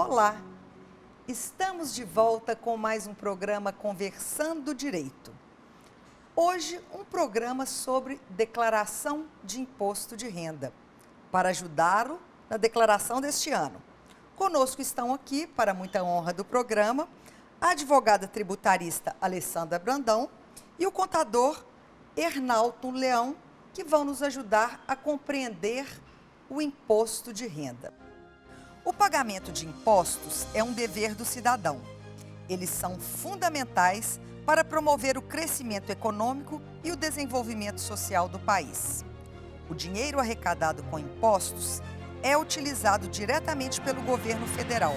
Olá, estamos de volta com mais um programa Conversando Direito. Hoje, um programa sobre declaração de imposto de renda, para ajudá-lo na declaração deste ano. Conosco estão aqui, para muita honra do programa, a advogada tributarista Alessandra Brandão e o contador Ernalton Leão, que vão nos ajudar a compreender o imposto de renda. O pagamento de impostos é um dever do cidadão. Eles são fundamentais para promover o crescimento econômico e o desenvolvimento social do país. O dinheiro arrecadado com impostos é utilizado diretamente pelo governo federal.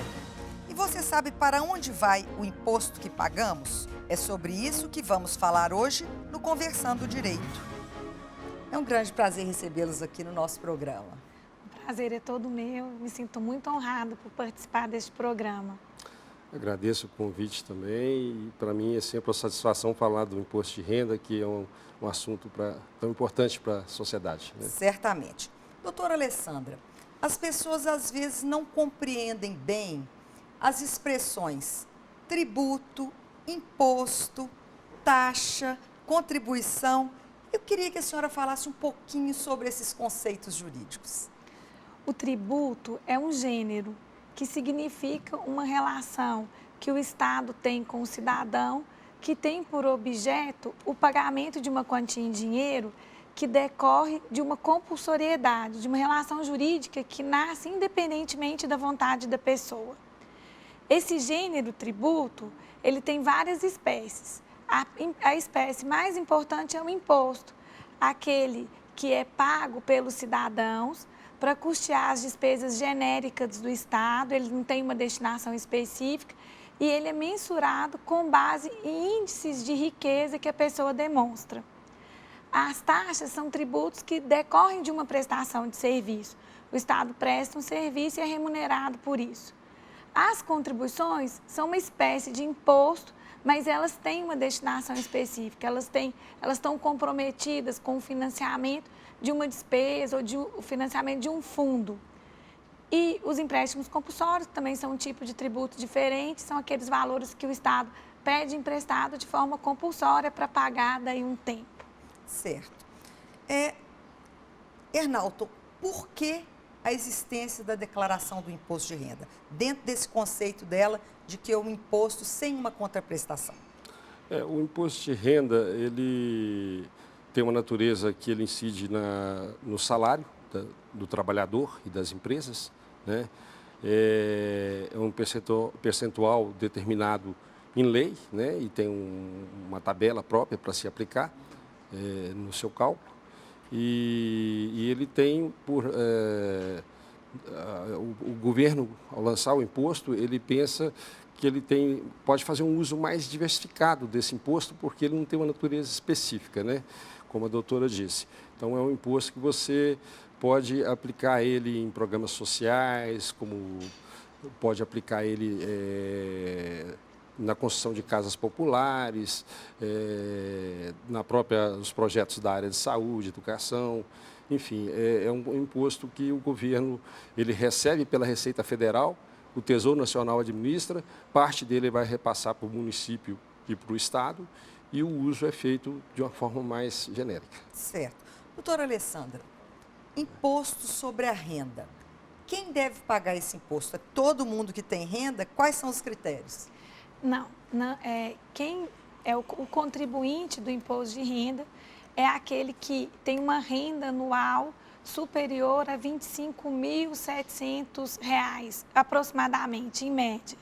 E você sabe para onde vai o imposto que pagamos? É sobre isso que vamos falar hoje no Conversando Direito. É um grande prazer recebê-los aqui no nosso programa. O prazer é todo meu. Me sinto muito honrada por participar deste programa. Agradeço o convite também e para mim é sempre uma satisfação falar do imposto de renda, que é um assunto tão importante para a sociedade, né? Certamente. Doutora Alessandra, as pessoas às vezes não compreendem bem as expressões tributo, imposto, taxa, contribuição. Eu queria que a senhora falasse um pouquinho sobre esses conceitos jurídicos. O tributo é um gênero que significa uma relação que o Estado tem com o cidadão, que tem por objeto o pagamento de uma quantia em dinheiro que decorre de uma compulsoriedade, de uma relação jurídica que nasce independentemente da vontade da pessoa. Esse gênero tributo, ele tem várias espécies. A espécie mais importante é o imposto, aquele que é pago pelos cidadãos para custear as despesas genéricas do Estado, ele não tem uma destinação específica e ele é mensurado com base em índices de riqueza que a pessoa demonstra. As taxas são tributos que decorrem de uma prestação de serviço. O Estado presta um serviço e é remunerado por isso. As contribuições são uma espécie de imposto, mas elas têm uma destinação específica, elas estão comprometidas com o financiamento de uma despesa ou o financiamento de um fundo. E os empréstimos compulsórios também são um tipo de tributo diferente, são aqueles valores que o Estado pede emprestado de forma compulsória para pagar daí um tempo. Certo. Ernalton, por que a existência da declaração do imposto de renda, dentro desse conceito dela de que é um imposto sem uma contraprestação? O imposto de renda, ele tem uma natureza que ele incide no salário do trabalhador e das empresas, né? É um percentual determinado em lei, né? E tem uma tabela própria para se aplicar no seu cálculo. E ele tem o governo, ao lançar o imposto, ele pensa que ele pode fazer um uso mais diversificado desse imposto, porque ele não tem uma natureza específica, né? Como a doutora disse. Então, é um imposto que você pode aplicar ele em programas sociais, como pode aplicar ele na construção de casas populares, nos projetos da área de saúde, educação, enfim, é um imposto que o governo ele recebe pela Receita Federal, o Tesouro Nacional administra, parte dele vai repassar para o município e para o Estado, e o uso é feito de uma forma mais genérica. Certo. Doutora Alessandra, imposto sobre a renda. Quem deve pagar esse imposto? É todo mundo que tem renda? Quais são os critérios? Não, quem é o contribuinte do imposto de renda é aquele que tem uma renda anual superior a R$ 25.700, aproximadamente, em média.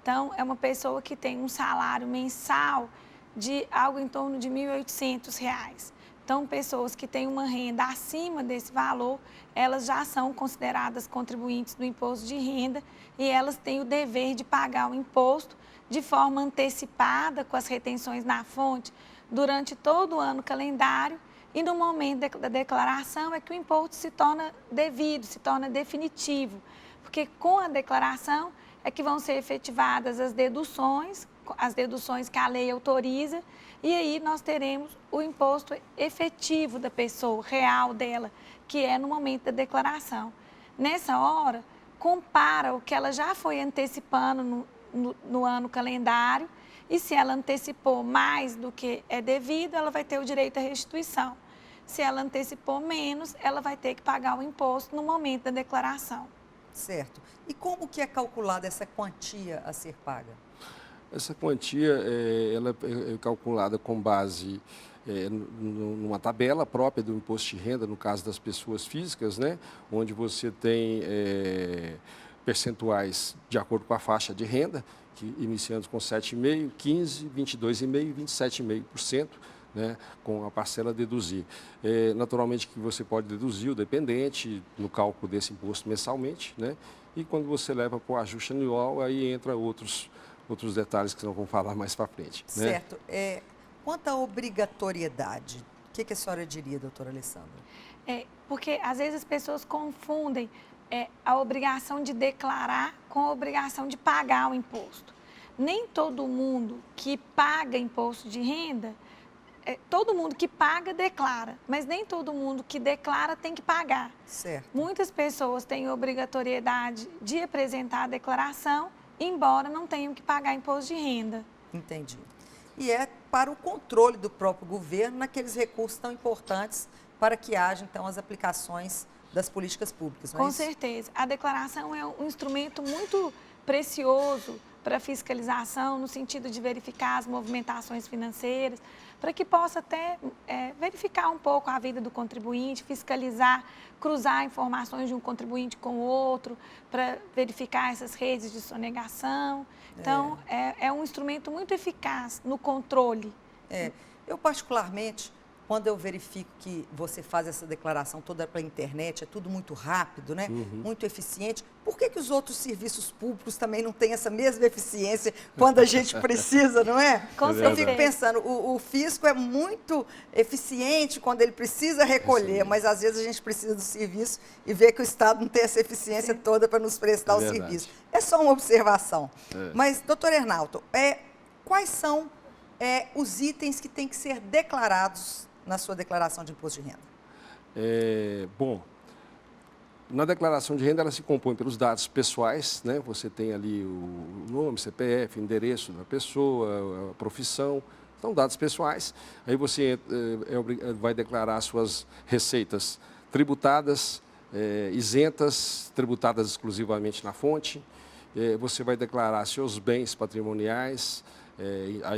Então, é uma pessoa que tem um salário mensal de algo em torno de R$ 1.800. Então, pessoas que têm uma renda acima desse valor, elas já são consideradas contribuintes do imposto de renda e elas têm o dever de pagar o imposto de forma antecipada, com as retenções na fonte, durante todo o ano calendário, e no momento da declaração é que o imposto se torna devido, se torna definitivo, porque com a declaração é que vão ser efetivadas as deduções que a lei autoriza, e aí nós teremos o imposto efetivo da pessoa, real dela, que é no momento da declaração. Nessa hora, compara o que ela já foi antecipando no ano calendário, e se ela antecipou mais do que é devido, ela vai ter o direito à restituição. Se ela antecipou menos, ela vai ter que pagar o imposto no momento da declaração. Certo. E como que é calculada essa quantia a ser paga? Essa quantia ela é calculada com base numa tabela própria do imposto de renda, no caso das pessoas físicas, né, onde você tem percentuais de acordo com a faixa de renda, que iniciando com 7,5%, 15%, 22,5% e 27,5%. Né, com a parcela a deduzir. Naturalmente que você pode deduzir o dependente no cálculo desse imposto mensalmente, né, e quando você leva para o ajuste anual, aí entra outros detalhes que nós vamos falar mais para frente. Certo. Né? Quanto à obrigatoriedade, o que a senhora diria, doutora Alessandra? Porque às vezes as pessoas confundem a obrigação de declarar com a obrigação de pagar o imposto. Nem todo mundo que paga imposto de renda, todo mundo que paga declara, mas nem todo mundo que declara tem que pagar. Certo. Muitas pessoas têm obrigatoriedade de apresentar a declaração, embora não tenham que pagar imposto de renda. Entendi. E é para o controle do próprio governo naqueles recursos tão importantes para que haja, então, as aplicações das políticas públicas, não é Com isso? certeza. A declaração é um instrumento muito precioso para fiscalização, no sentido de verificar as movimentações financeiras, para que possa até verificar um pouco a vida do contribuinte, fiscalizar, cruzar informações de um contribuinte com o outro, para verificar essas redes de sonegação. Então, é um instrumento muito eficaz no controle. Eu, particularmente, quando eu verifico que você faz essa declaração toda pela internet, é tudo muito rápido, né? Muito eficiente, por que os outros serviços públicos também não têm essa mesma eficiência quando a gente precisa, não é? Eu fico pensando, o fisco é muito eficiente quando ele precisa recolher, mas às vezes a gente precisa do serviço e vê que o Estado não tem essa eficiência toda para nos prestar o serviço. É só uma observação. Mas, doutor Hernaldo, quais são os itens que têm que ser declarados na sua declaração de imposto de renda? Bom, na declaração de renda ela se compõe pelos dados pessoais, né? Você tem ali o nome, CPF, endereço da pessoa, a profissão, são dados pessoais. Aí você vai declarar suas receitas tributadas, isentas, tributadas exclusivamente na fonte. Você vai declarar seus bens patrimoniais,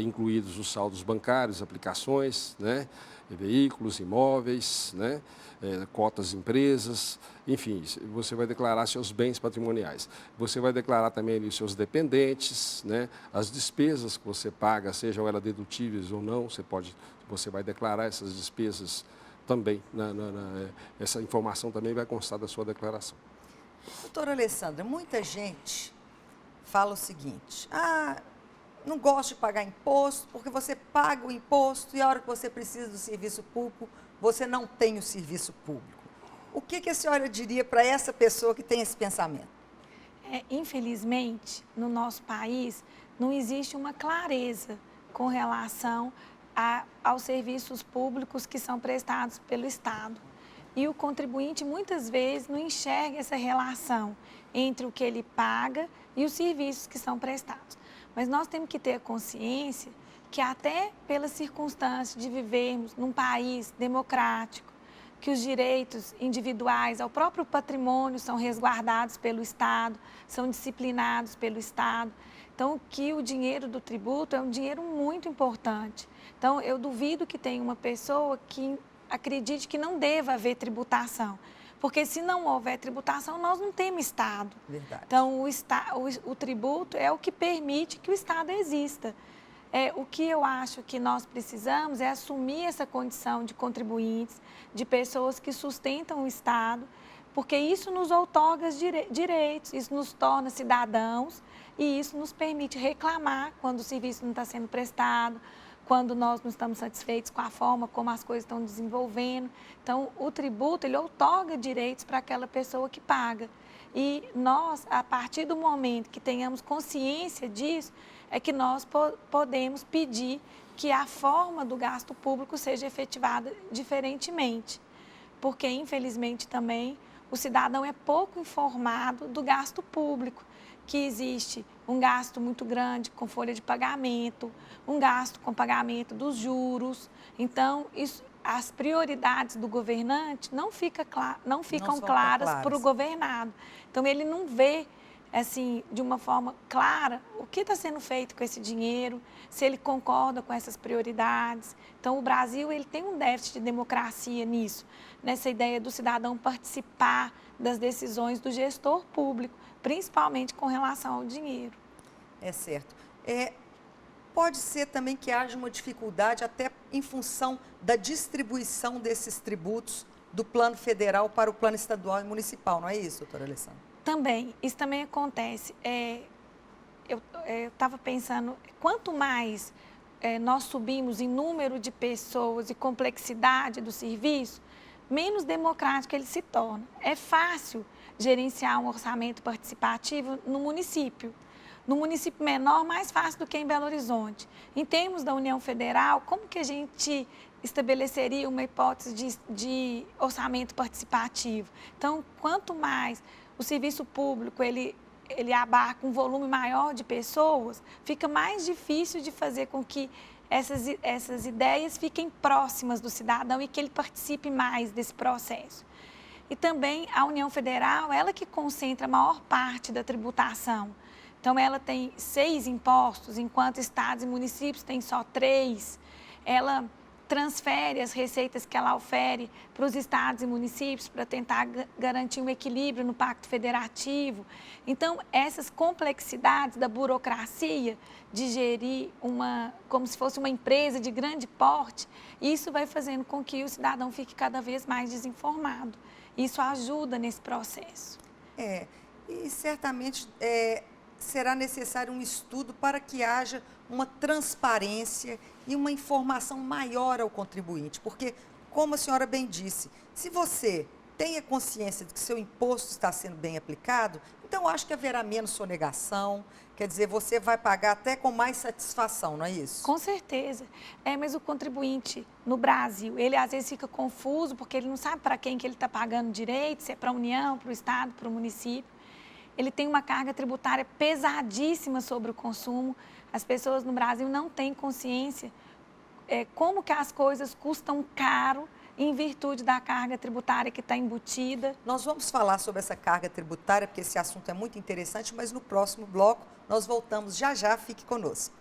incluídos os saldos bancários, aplicações, né? Veículos, imóveis, né? Cotas de empresas, enfim, você vai declarar seus bens patrimoniais. Você vai declarar também ali os seus dependentes, né? As despesas que você paga, sejam elas dedutíveis ou não, você vai declarar essas despesas também. Essa informação também vai constar da sua declaração. Doutora Alessandra, muita gente fala o seguinte: não gosto de pagar imposto, porque você paga o imposto e a hora que você precisa do serviço público, você não tem o serviço público. O que a senhora diria para essa pessoa que tem esse pensamento? Infelizmente, no nosso país, não existe uma clareza com relação aos serviços públicos que são prestados pelo Estado. E o contribuinte, muitas vezes, não enxerga essa relação entre o que ele paga e os serviços que são prestados. Mas nós temos que ter a consciência que até pela circunstância de vivermos num país democrático, que os direitos individuais ao próprio patrimônio são resguardados pelo Estado, são disciplinados pelo Estado. Então, que o dinheiro do tributo é um dinheiro muito importante. Então, eu duvido que tenha uma pessoa que acredite que não deva haver tributação. Porque se não houver tributação, nós não temos Estado. Verdade. Então, o tributo é o que permite que o Estado exista. O que eu acho que nós precisamos é assumir essa condição de contribuintes, de pessoas que sustentam o Estado, porque isso nos outorga direitos, isso nos torna cidadãos e isso nos permite reclamar quando o serviço não está sendo prestado, quando nós não estamos satisfeitos com a forma como as coisas estão desenvolvendo. Então, o tributo, ele outorga direitos para aquela pessoa que paga. E nós, a partir do momento que tenhamos consciência disso, é que nós podemos pedir que a forma do gasto público seja efetivada diferentemente. Porque, infelizmente, também o cidadão é pouco informado do gasto público, que existe um gasto muito grande com folha de pagamento, um gasto com pagamento dos juros. Então, as prioridades do governante não ficam claras para o governado. Então, ele não vê assim, de uma forma clara, o que está sendo feito com esse dinheiro, se ele concorda com essas prioridades. Então, o Brasil ele tem um déficit de democracia nisso, nessa ideia do cidadão participar das decisões do gestor público, principalmente com relação ao dinheiro. É certo. Pode ser também que haja uma dificuldade até em função da distribuição desses tributos do plano federal para o plano estadual e municipal, não é isso, doutora Alessandra? Também, isso também acontece. Eu estava pensando, quanto mais nós subimos em número de pessoas e complexidade do serviço, menos democrático ele se torna. É fácil gerenciar um orçamento participativo no município. No município menor, mais fácil do que em Belo Horizonte. Em termos da União Federal, como que a gente estabeleceria uma hipótese de orçamento participativo? Então, quanto mais o serviço público ele abarca um volume maior de pessoas, fica mais difícil de fazer com que essas ideias fiquem próximas do cidadão e que ele participe mais desse processo. E também a União Federal, ela que concentra a maior parte da tributação. Então, ela tem 6 impostos, enquanto estados e municípios têm só 3. Ela transfere as receitas que ela ofere para os estados e municípios para tentar garantir um equilíbrio no Pacto Federativo. Então, essas complexidades da burocracia de gerir como se fosse uma empresa de grande porte, isso vai fazendo com que o cidadão fique cada vez mais desinformado. Isso ajuda nesse processo. E certamente será necessário um estudo para que haja uma transparência e uma informação maior ao contribuinte, porque, como a senhora bem disse, se você tem a consciência de que seu imposto está sendo bem aplicado, então acho que haverá menos sonegação, quer dizer, você vai pagar até com mais satisfação, não é isso? Com certeza. Mas o contribuinte no Brasil, ele às vezes fica confuso, porque ele não sabe para quem que ele está pagando direito, se é para a União, para o Estado, para o município. Ele tem uma carga tributária pesadíssima sobre o consumo. As pessoas no Brasil não têm consciência como que as coisas custam caro em virtude da carga tributária que está embutida. Nós vamos falar sobre essa carga tributária, porque esse assunto é muito interessante, mas no próximo bloco nós voltamos já já, fique conosco.